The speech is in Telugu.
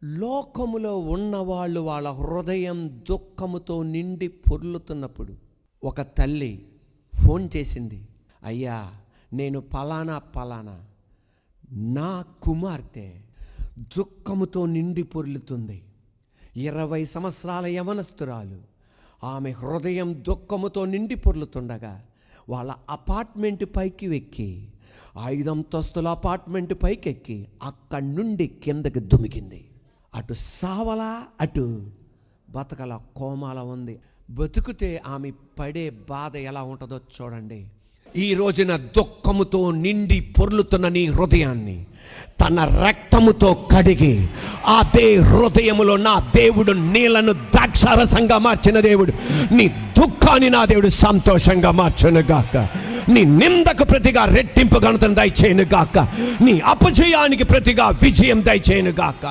లోకములో ఉన్నవాళ్ళు వాళ్ళ హృదయం దుఃఖముతో నిండి పొర్లుతున్నప్పుడు ఒక తల్లి ఫోన్ చేసింది, అయ్యా నేను పలానా నా కుమార్తె దుఃఖముతో నిండి పొర్లుతుంది. 20 సంవత్సరాల యవనస్తురాలు. ఆమె హృదయం దుఃఖముతో నిండి పొర్లుతుండగా వాళ్ళ అపార్ట్మెంట్ పైకి ఎక్కి 5 అంతస్తుల అపార్ట్మెంట్ పైకి ఎక్కి అక్కడి నుండి కిందకి దుమికింది. అటు సావలా అటు బతకల కోమాల ఉంది. బతుకుతే ఆమె పడే బాధ ఎలా ఉంటుందో చూడండి. ఈ రోజున దుఃఖముతో నిండి పొర్లుతున్న నీ హృదయాన్ని తన రక్తముతో కడిగి అదే హృదయములో నా దేవుడు నీళ్లను ద్రాక్షారసంగా మార్చిన దేవుడు నీ దుఃఖాన్ని నా దేవుడు సంతోషంగా మార్చును గాక. నీ నిందకు ప్రతిగా రెట్టింపు ఘనతను దయచేయును గాక. నీ అపజయానికి ప్రతిగా విజయం దయచేయును గాక.